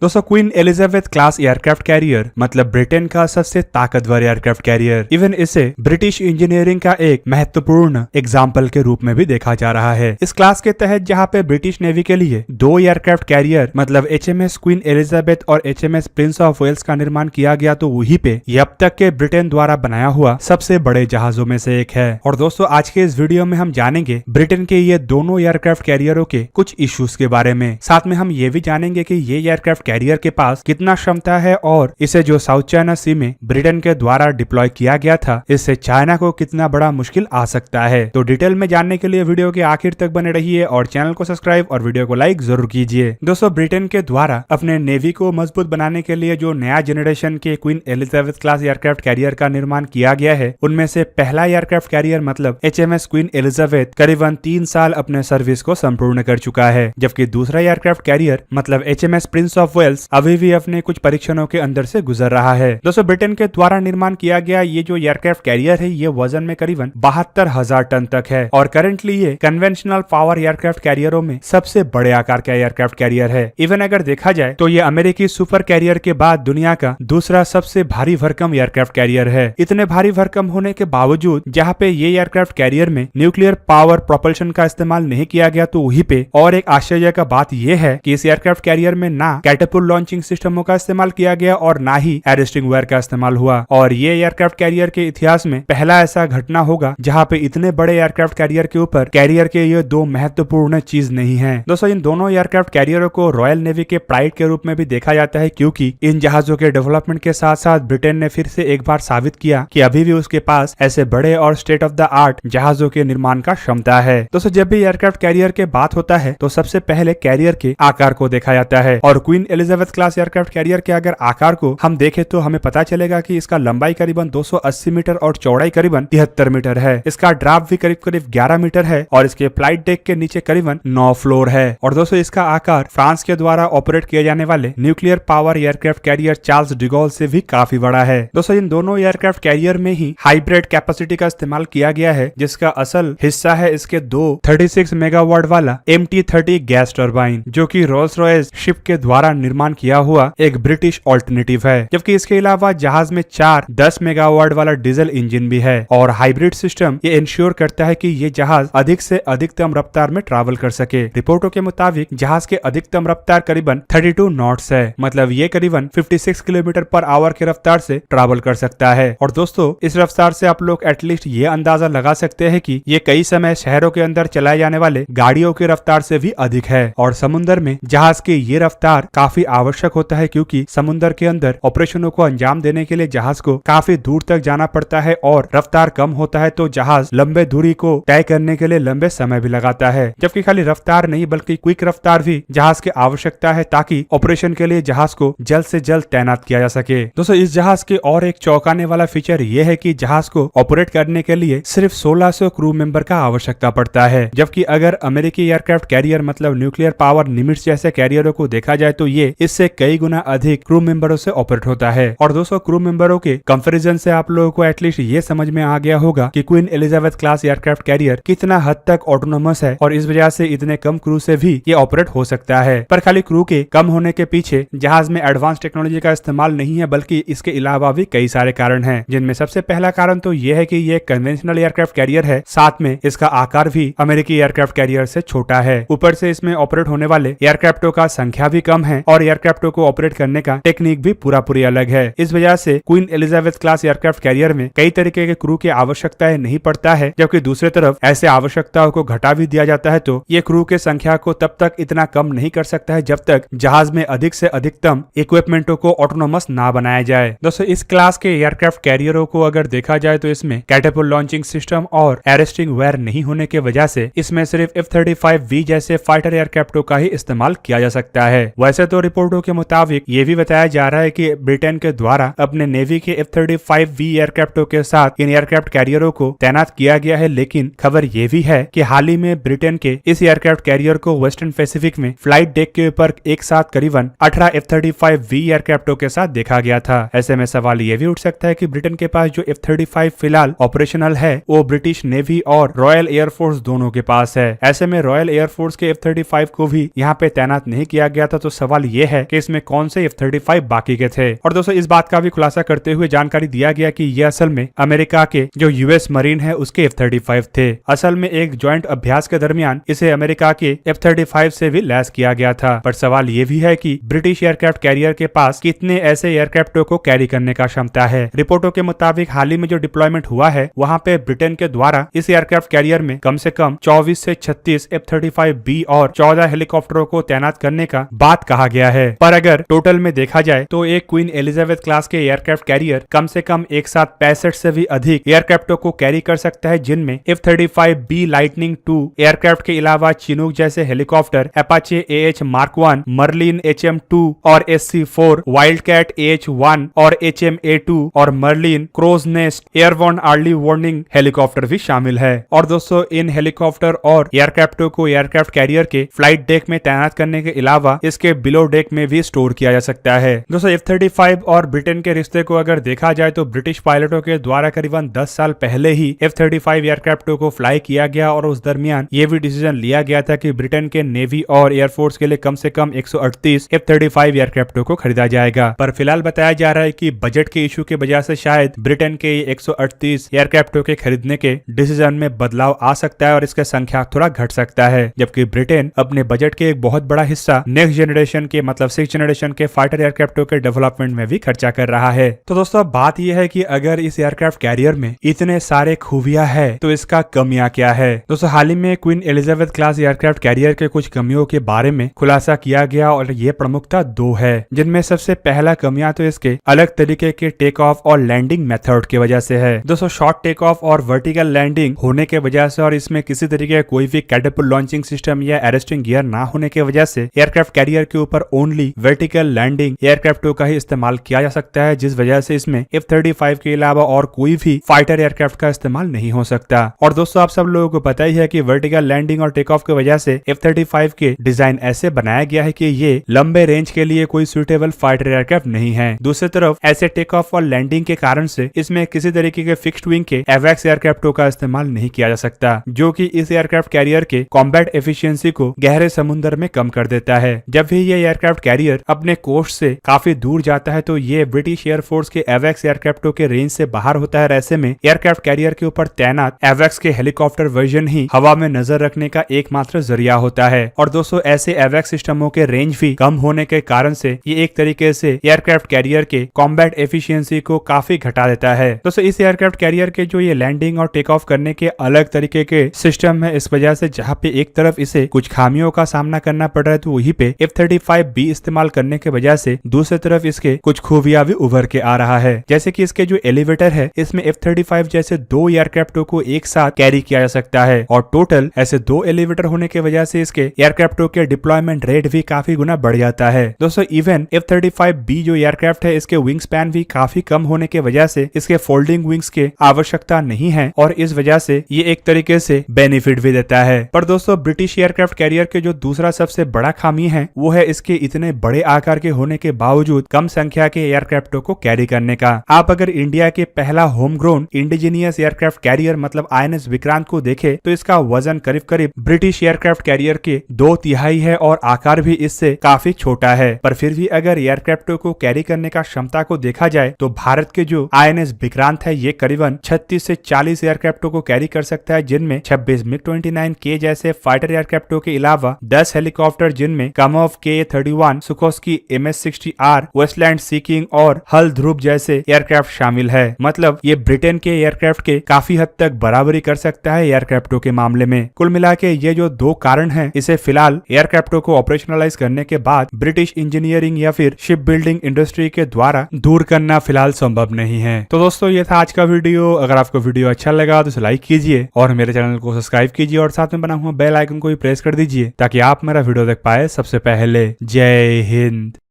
दोस्तों queen Elizabeth class aircraft carrier मतलब Britain का सबसे ताकतवर एयरक्राफ्ट कैरियर। इवन इसे ब्रिटिश इंजीनियरिंग का एक महत्वपूर्ण एग्जाम्पल के रूप में भी देखा जा रहा है। इस क्लास के तहत जहां पे ब्रिटिश नेवी के लिए 2 एयरक्राफ्ट कैरियर मतलब HMS क्वीन एलिजाबेथ और HMS प्रिंस ऑफ वेल्स का निर्माण किया गया, तो वहीं पे ये अब तक के ब्रिटेन द्वारा बनाया हुआ सबसे बड़े जहाजों में से एक है। और दोस्तों आज के इस वीडियो में हम जानेंगे ब्रिटेन के ये दोनों एयरक्राफ्ट कैरियरों के कुछ इश्यूज के बारे में। साथ में हम ये भी जानेंगे कि ये एयरक्राफ्ट कैरियर के पास कितना क्षमता है और इसे जो साउथ चाइना सी में ब्रिटेन के द्वारा डिप्लॉय किया गया था, इससे चाइना को कितना बड़ा मुश्किल आ सकता है। तो डिटेल में जानने के लिए वीडियो के आखिर तक बने रहिए और चैनल को सब्सक्राइब और वीडियो को लाइक जरूर कीजिए। दोस्तों ब्रिटेन के द्वारा अपने नेवी को मजबूत बनाने के लिए जो नया जनरेशन के queen Elizabeth class aircraft carrier का निर्माण किया गया है, उनमें से पहला एयरक्राफ्ट कैरियर मतलब HMS क्वीन एलिजाबेथ करीबन 3 साल अपने सर्विस को संपूर्ण कर चुका है, जबकि दूसरा एयरक्राफ्ट कैरियर मतलब HMS प्रिंस ऑफ वेल्स अभी भी अपने कुछ परीक्षणों के अंदर से गुजर रहा है। दोस्तों ब्रिटेन के द्वारा निर्माण किया गया ये जो एयरक्राफ्ट कैरियर है, ये वजन में करीबन 72,000 टन तक है और करंटली ये कन्वेंशनल पावर एयरक्राफ्ट कैरियरों में सबसे बड़े आकार का एयरक्राफ्ट कैरियर है। इवन अगर देखा जाए तो ये अमेरिकी सुपर कैरियर के बाद दुनिया का दूसरा सबसे भारी भरकम एयरक्राफ्ट कैरियर है। इतने भारी भरकम होने के बावजूद जहाँ पे ये एयरक्राफ्ट कैरियर में न्यूक्लियर पावर प्रोपल्शन का इस्तेमाल नहीं किया गया, तो वहीं पे और एक आश्चर्य का बात यह है कि इस एयरक्राफ्ट कैरियर में ना कैटेपुल लॉन्चिंग सिस्टमों का इस्तेमाल किया गया और ना ही एरेस्टिंग वेयर का इस्तेमाल हुआ। और ये एयरक्राफ्ट कैरियर के इतिहास में पहला ऐसा घटना होगा जहां पे इतने बड़े एयरक्राफ्ट कैरियर के ऊपर कैरियर के ये 2 महत्वपूर्ण चीज नहीं है। दोस्तों इन दोनों एयरक्राफ्ट कैरियरों को रॉयल नेवी के प्राइड के रूप में भी देखा जाता है, क्योंकि इन जहाजों के डेवलपमेंट के साथ साथ ब्रिटेन ने फिर से एक बार साबित किया कि अभी भी उसके पास ऐसे बड़े और स्टेट ऑफ द आर्ट जहाजों के निर्माण का क्षमता है। दोस्तों जब भी एयरक्राफ्ट कैरियर के बात होता है तो सबसे पहले कैरियर के आकार को देखा जाता है और queen Elizabeth class aircraft carrier के अगर आकार को हम देखें तो हमें पता चलेगा कि इसका लंबाई करीबन 280 मीटर और चौड़ाई करीबन 73 मीटर है। इसका ड्राफ्ट भी करीब करीब 11 मीटर है और इसके फ्लाइट डेक के नीचे करीबन 9 फ्लोर है। और दोस्तों इसका आकार फ्रांस के द्वारा ऑपरेट किए जाने वाले nuclear power aircraft carrier Charles de Gaulle से भी काफी बड़ा है। दोस्तों इन दोनों एयरक्राफ्ट कैरियर में ही हाइब्रिड कैपेसिटी का इस्तेमाल किया गया है, जिसका असल हिस्सा है इसके 36 मेगावाट वाला MT-30 गैस टर्बाइन, जो कि रोल्स रॉयस शिप के द्वारा निर्माण किया हुआ एक ब्रिटिश ऑल्टरनेटिव है। जबकि इसके अलावा जहाज में 4 10 मेगावाट वाला डीजल इंजन भी है और हाइब्रिड सिस्टम ये इंश्योर करता है कि ये जहाज अधिक से अधिकतम रफ्तार में ट्रैवल कर सके। रिपोर्टों के मुताबिक जहाज के अधिकतम रफ्तार करीबन 32 नॉट्स है, मतलब ये करीबन 56 किलोमीटर पर आवर की रफ्तार से ट्रैवल कर सकता है। और दोस्तों इस रफ्तार से आप लोग एटलीस्ट ये अंदाजा लगा सकते हैं कि ये कई समय शहरों के अंदर चलाए जाने वाले गाड़ियों की रफ्तार से भी अधिक है। और समुद्र में जहाज की ये रफ्तार काफी आवश्यक होता है, क्योंकि समुद्र के अंदर ऑपरेशनों को अंजाम देने के लिए जहाज को काफी दूर तक जाना पड़ता है और रफ्तार कम होता है तो जहाज लंबे दूरी को तय करने के लिए लंबे समय भी लगाता है। जबकि खाली रफ्तार नहीं बल्कि क्विक रफ्तार भी जहाज की आवश्यकता है, ताकि ऑपरेशन के लिए जहाज को जल्द से जल्द तैनात किया जा सके। दोस्तों इस जहाज के और एक चौंकाने वाला फीचर ये है कि जहाज को ऑपरेट करने के लिए सिर्फ 1600 क्रू मेंबर का आवश्यकता पड़ता है, जबकि अगर अमेरिकी एयरक्राफ्ट कैरियर मतलब न्यूक्लियर पावर निमिट्स जैसे कैरियरों को देखा जाए तो ये इससे कई गुना अधिक क्रू मेंबरों से ऑपरेट होता है। और दोस्तों क्रू मेंबरों के कंपैरिजन से आप लोगों को एटलीस्ट ये समझ में आ गया होगा कि queen Elizabeth class aircraft carrier कितना हद तक ऑटोनोमस है और इस वजह से इतने कम क्रू से भी ये ऑपरेट हो सकता है। पर खाली क्रू के कम होने के पीछे जहाज में एडवांस टेक्नोलॉजी का इस्तेमाल नहीं है, बल्कि इसके अलावा भी कई सारे कारण हैं, जिनमें सबसे पहला कारण तो यह है कि ये कन्वेंशनल एयरक्राफ्ट कैरियर है, साथ में इसका आकार भी अमेरिकी एयरक्राफ्ट कैरियर से छोटा है। ऊपर से इसमें ऑपरेट होने वाले एयरक्राफ्टों का संख्या भी कम है और एयरक्राफ्टों को ऑपरेट करने का टेक्निक भी पूरी अलग है। इस वजह से queen Elizabeth class aircraft carrier में कई तरीके के क्रू की आवश्यकताएं नहीं पड़ता है, जबकि दूसरी तरफ ऐसे आवश्यकताओं को घटा भी दिया जाता है तो ये क्रू के संख्या को तब तक इतना कम नहीं कर सकता है जब तक जहाज में अधिक से अधिकतम इक्विपमेंटों को ऑटोनोमस ना बनाया जाए। दोस्तों इस क्लास के एयरक्राफ्ट कैरियरों को अगर देखा जाए तो इसमें कैटेपुल लॉन्चिंग सिस्टम और एरेस्टिंग वेयर नहीं होने की वजह से इसमें सिर्फ F-35V जैसे फाइटर एयरक्राफ्टों का ही इस्तेमाल किया जा सकता है। वैसे तो रिपोर्टों के मुताबिक ये भी बताया जा रहा है कि ब्रिटेन के द्वारा अपने नेवी के F-35V एयरक्राफ्टों के साथ इन एयरक्राफ्ट कैरियरों को तैनात किया गया है, लेकिन खबर ये भी है कि हाल ही में ब्रिटेन के इस एयरक्राफ्ट कैरियर को वेस्टर्न पैसिफिक में फ्लाइट डेक के ऊपर एक साथ करीबन 18 F-35V एयरक्राफ्टों के साथ देखा गया था। ऐसे में सवाल ये भी उठ सकता है कि ब्रिटेन के पास जो F-35 फिलहाल ऑपरेशनल है वो ब्रिटिश नेवी और रॉयल एयरफोर्स दोनों के पास है। ऐसे में रॉयल एयरफोर्स के F-35 को भी यहाँ पे तैनात नहीं किया गया था, तो सवाल ये है कि इसमें कौन से F-35 बाकी के थे। और दोस्तों इस बात का भी खुलासा करते हुए जानकारी दिया गया कि ये असल में अमेरिका के जो यूएस मरीन है उसके F-35 थे। असल में एक ज्वाइंट अभ्यास के दरमियान इसे अमेरिका के F-35 से भी लैस किया गया था। पर सवाल ये भी है कि ब्रिटिश एयरक्राफ्ट कैरियर के पास कितने ऐसे एयरक्राफ्टों को कैरी करने का क्षमता है। रिपोर्टों के मुताबिक हाल ही में जो डिप्लॉयमेंट हुआ है वहां पे ब्रिटेन के द्वारा इस एयरक्राफ्ट कैरियर में कम से कम 24 से 36 F-35B और 14 हेलीकॉप्टरों को तैनात करने का बात कहा गया है। पर अगर टोटल में देखा जाए तो एक क्वीन एलिजाबेथ क्लास के एयरक्राफ्ट कैरियर कम से कम एक साथ 65 से भी अधिक एयरक्राफ्टों को कैरी कर सकता है, जिनमें F-35B लाइटनिंग 2 एयरक्राफ्ट के अलावा चिनूक जैसे helicopter, Apache AH Mark 1, Merlin HM2 और SC-4, वाइल्डकैट AH-1 और HMA-2 और Merlin crow's nest airborne early warning helicopter भी शामिल है। और दोस्तों इन हेलीकॉप्टर और एयरक्राफ्टों को एयरक्राफ्ट कैरियर के फ्लाइट डेक में तैनात करने के अलावा इसके बिलो डेक में भी स्टोर किया जा सकता है। दोस्तों F-35 और ब्रिटेन के रिश्ते को अगर देखा जाए तो ब्रिटिश पायलटों के द्वारा करीबन 10 साल पहले ही F-35 एयरक्राफ्टों को फ्लाई किया गया और उस दरमियान ये भी डिसीजन लिया गया था कि ब्रिटेन के नेवी और एयरफोर्स के लिए कम से कम 138 F-35 एयरक्राफ्टों को खरीदा जाएगा। पर फिलहाल बताया जा रहा है कि बजट के इशू की वजह से शायद ब्रिटेन के 138 एयरक्राफ्टों के खरीदने के डिसीजन में बदलाव आ सकता है और इसका संख्या थोड़ा घट सकता है, जबकि ब्रिटेन अपने बजट के एक बहुत बड़ा हिस्सा नेक्स्ट जनरेशन के मतलब 6th जनरेशन के फाइटर एयरक्राफ्टों के डेवलपमेंट में भी खर्चा कर रहा है। तो दोस्तों बात यह है कि अगर इस एयरक्राफ्ट कैरियर में इतने सारे खूबियां है तो इसका कमियां क्या है। दोस्तों हाल ही में queen Elizabeth class aircraft carrier के कुछ कमियों के बारे में खुलासा किया गया और ये प्रमुखता 2 है, जिनमें सबसे पहला कमियां तो इसके अलग तरीके के टेक ऑफ और लैंडिंग मेथड की वजह से है। दोस्तों शॉर्ट टेक ऑफ और वर्टिकल लैंडिंग होने के वजह से और इसमें किसी तरीके का कोई भी कैटapult लॉन्चिंग सिस्टम या अरेस्टिंग गियर ना होने की वजह से एयरक्राफ्ट कैरियर के ऊपर ओनली वर्टिकल लैंडिंग एयरक्राफ्टों का ही इस्तेमाल किया जा सकता है, जिस वजह से इसमें F-35 के अलावा और कोई भी फाइटर एयरक्राफ्ट का इस्तेमाल नहीं हो सकता। और दोस्तों आप सब लोगों को पता ही है कि वर्टिकल लैंडिंग और टेक ऑफ की वजह से F-35 के डिजाइन ऐसे बनाया गया है कि ये लंबे रेंज के लिए कोई सुटेबल फाइटर एयरक्राफ्ट नहीं है। दूसरी तरफ ऐसे टेक ऑफ और लैंडिंग के कारण से इसमें किसी तरीके के फिक्स्ड विंग के एवैक्स एयरक्राफ्टों का इस्तेमाल नहीं किया जा सकता, जो कि इस एयरक्राफ्ट कैरियर के कॉम्बैट एफिशिएंसी को गहरे समुद्र में कम कर देता है। जब भी ये एयरक्राफ्ट कैरियर अपने कोस्ट से काफी दूर जाता है तो ये ब्रिटिश एयरफोर्स के एवैक्स एयरक्राफ्टों के रेंज से बाहर होता है। ऐसे में एयरक्राफ्ट कैरियर के ऊपर तैनात एवैक्स के हेलीकॉप्टर वर्जन ही हवा में नजर रखने का एकमात्र जरिया होता है। और दोस्तों ऐसे एवैक्स सिस्टमों के रेंज भी कम होने के कारण से ये एक तरीके से एयरक्राफ्ट कैरियर के कॉम्बैट एफिशिएंसी को काफी घटा देता है। दोस्तों इस एयरक्राफ्ट कैरियर के जो ये लैंडिंग और टेक ऑफ करने के अलग तरीके के सिस्टम है, इस वजह से जहाँ पे एक तरफ इसे कुछ खामियों का सामना करना पड़ रहा है तो वहीं पे F-35B इस्तेमाल करने के वजह से दूसरी तरफ इसके कुछ खूबियां भी उभर के आ रहा है। जैसे कि इसके जो एलिवेटर है इसमें F-35 जैसे 2 एयरक्राफ्टों को एक साथ कैरी किया जा सकता है और टोटल ऐसे 2 एलिवेटर होने की वजह से इसके एयरक्राफ्टों के डिप्लॉयमेंट रेट भी काफी गुना बढ़ जाता है। दोस्तों इवन F-35B जो एयरक्राफ्ट है इसके विंग स्पैन भी काफी कम होने की वजह से इसके फोल्डिंग विंग्स के आवश्यकता नहीं है और इस वजह से ये एक तरीके से बेनिफिट भी देता है। पर दोस्तों ब्रिटिश एयरक्राफ्ट कैरियर के जो दूसरा सबसे बड़ा खामी है वो है इसके इतने बड़े आकार के होने के बावजूद कम संख्या के एयरक्राफ्टों को कैरी करने का। आप अगर इंडिया के पहला home grown indigenous aircraft carrier मतलब INS विक्रांत को देखे तो इसका वजन करीब करीब ब्रिटिश एयरक्राफ्ट कैरियर के 2/3 है और आकार भी इससे काफी छोटा है। पर फिर भी अगर एयरक्राफ्टों को कैरी करने का क्षमता को देखा जाए तो भारत के जो INS विक्रांत है ये करीबन 36 से 40 एयरक्राफ्टों को कैरी कर सकता है, जिनमें 26 MiG-29K जैसे फाइटर एयरक्राफ्टों के अलावा 10 हेलीकॉप्टर जिनमें कामोव Ka-31, सुखोस्की MS-60R, वेस्टलैंड सी किंग और हल ध्रुव जैसे एयरक्राफ्ट शामिल है। मतलब ये ब्रिटेन के एयरक्राफ्ट के काफी हद तक बराबरी कर सकता है एयरक्राफ्टों के मामले में। कुल मिला के ये जो 2 कारण हैं इसे फिलहाल एयरक्राफ्टों को ऑपरेशनलाइज करने के बाद ब्रिटिश इंजीनियरिंग या फिर शिप बिल्डिंग इंडस्ट्री के द्वारा दूर करना फिलहाल संभव नहीं है। तो दोस्तों ये था आज का वीडियो। अगर आपको वीडियो अच्छा लगा तो इसे लाइक कीजिए और मेरे चैनल को सब्सक्राइब कीजिए और साथ में बना हुआ बेल आइकन को भी प्रेस कर दीजिए ताकि आप मेरा वीडियो देख पाए सबसे पहले। जय हिंद।